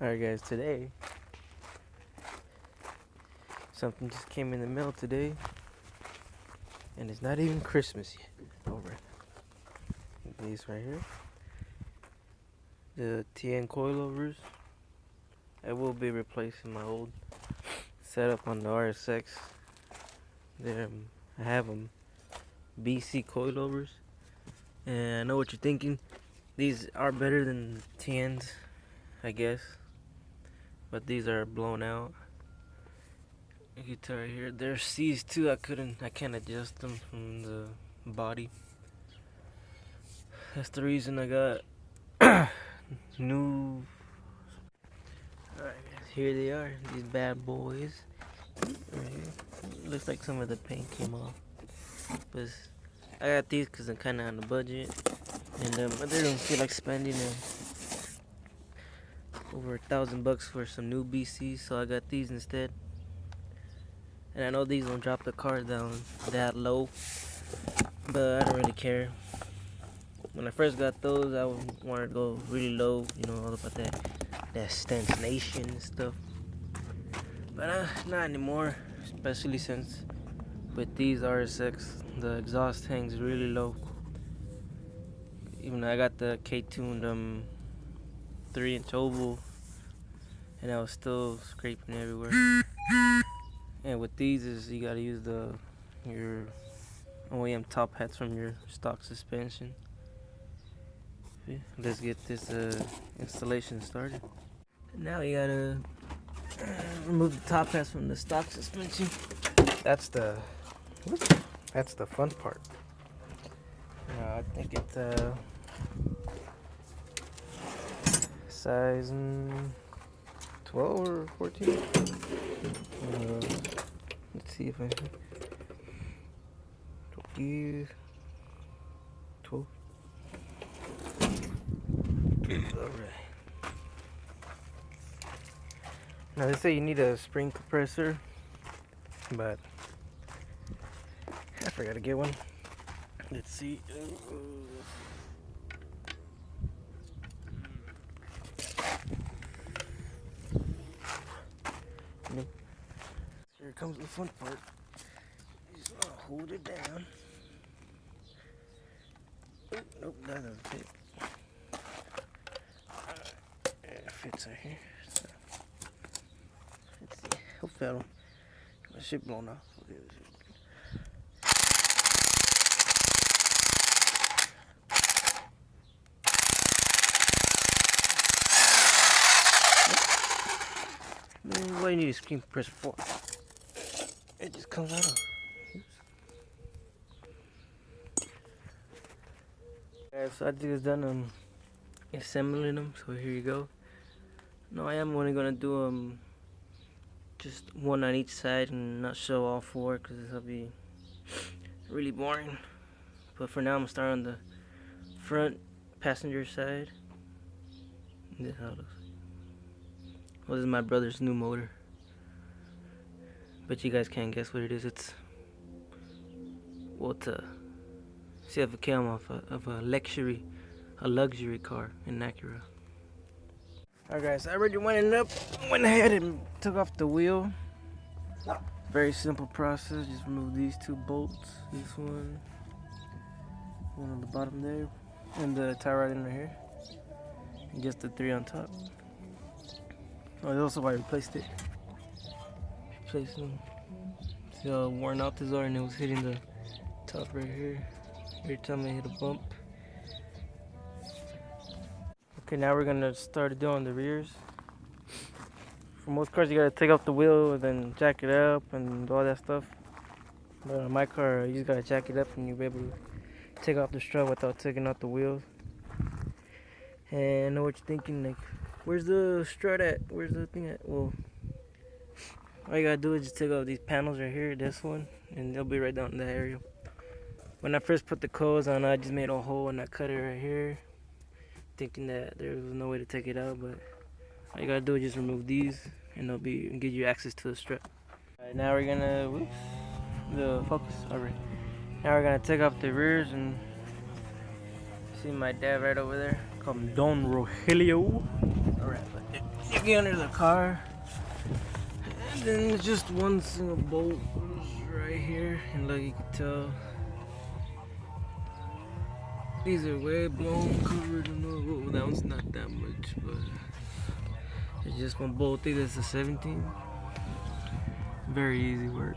Alright guys, today something just came in the mail today, and it's not even Christmas yet. Alright, these right here, the Tein coilovers. I will be replacing my old setup on the RSX. I have them BC coilovers, and I know what you're thinking. These are better than Teins, I guess, but these are blown out. You can tell right here, there's C's too. I can't adjust them from the body. That's the reason I got new. Alright guys, here they are, these bad boys. Right here. Looks like some of the paint came off, but I got these because I'm kind of on the budget, and I didn't feel like spending over $1,000 for some new BCs, so I got these instead. And I know these don't drop the car down that low, but I don't really care. When I first got those, I wanted to go really low, you know, all about that stance nation and stuff. But not anymore, especially since with these RSX, the exhaust hangs really low. Even though I got the K-tuned 3-inch oval, and I was still scraping everywhere. And with these is you gotta use your OEM top hats from your stock suspension. Okay, let's get this installation started. Now you gotta remove the top hats from the stock suspension. That's the fun part. I think it's size 12 or 14. Let's see if I can. 12. Alright. Now they say you need a spring compressor, but I forgot to get one. Let's see. Nope. Here comes the fun part. Just want to hold it down. Oh, nope, that doesn't fit. It fits right here. So, let's see. Hopefully I don't get my shit blown off. What do you need a screen compressor for? It just comes out of. Alright, so I just done assembling them, so here you go. No, I am only gonna do just one on each side and not show all four, because this will be really boring. But for now I'm gonna start on the front passenger side. And this is how it looks. Well, this is my brother's new motor, but you guys can't guess what it is. It's a CFK of a luxury car in Acura. Alright guys, I already went ahead and took off the wheel. Very simple process. Just remove these two bolts. This one on the bottom there, and the tie rod in right here, and just the 3 on top. Oh, that's also why I replaced it. Replaced them. See how worn out these are, and it was hitting the top right here. Every time I hit a bump. Okay, now we're gonna start doing the rears. For most cars, you gotta take off the wheel and then jack it up and all that stuff. But on my car, you just gotta jack it up and you'll be able to take off the strut without taking out the wheels. And I know what you're thinking, like, where's the strut at? Where's the thing at? Well, all you gotta do is just take off these panels right here, this one, and they'll be right down in that area. When I first put the coils on, I just made a hole and I cut it right here, thinking that there was no way to take it out, but all you gotta do is just remove these and they'll give you access to the strut. Alright, now we're gonna, the focus, alright. Now we're gonna take off the rears, and see my dad right over there. Call him Don Rogelio. Alright, but you get under the car, and then it's just one single bolt right here, and like you can tell, these are way blown, covered, well, that one's not that much, but it's just one bolt. I think that's a 17. Very easy work.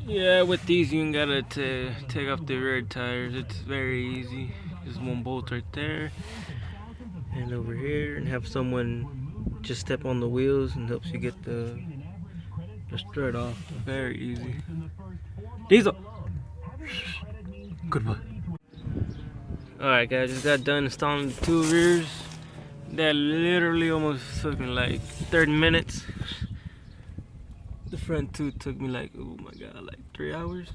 Yeah, with these you ain't gotta take off the rear tires. It's very easy. Just one bolt right there, and over here, and have someone just step on the wheels and helps you get the strut off. Very easy. Diesel. Goodbye. Alright guys, just got done installing the two rears. That literally almost took me like 30 minutes. The front two took me like, oh my god, like 3 hours.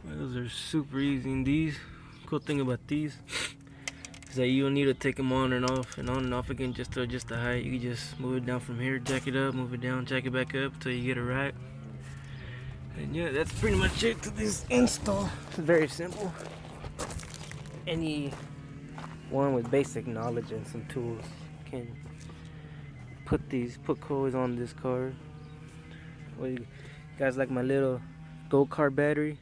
Those are super easy. And these, cool thing about these is that you don't need to take them on and off again just to adjust the height. You can just move it down from here, jack it up, move it down, jack it back up until you get it right. And yeah, that's pretty much it to this install. It's very simple. Anyone with basic knowledge and some tools can put coils on this car. Well, you guys like my little go-kart battery?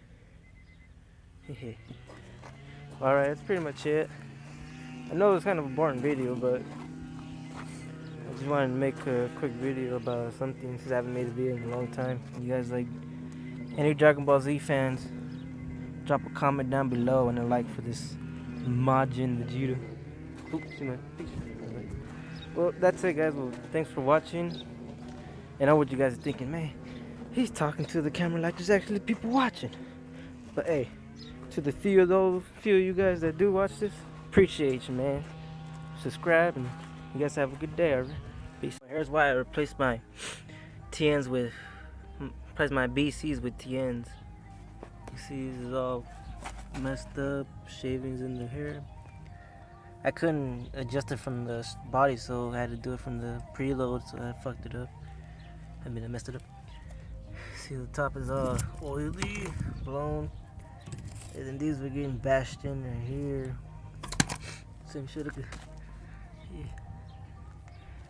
Alright, that's pretty much it. I know it's kind of a boring video, but I just wanted to make a quick video about something since I haven't made a video in a long time. You guys like any Dragon Ball Z fans, drop a comment down below and a like for this Majin Vegeta. Oops, see my picture. Well, that's it guys. Well, thanks for watching. And I know what you guys are thinking, man, he's talking to the camera like there's actually people watching. But hey, to the few of you guys that do watch this, appreciate you, man. Subscribe and you guys have a good day, alright? Peace. Here's why I replaced my TNs with my BCs with TNs. You see, this is all messed up, shavings in the hair. I couldn't adjust it from the body, so I had to do it from the preload, so I fucked it up. I messed it up. See, the top is all oily, blown, and then these were getting bashed in right here. Same shit. Yeah.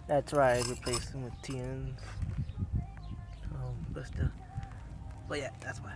That's right, I replaced them with TNs. But yeah, that's why.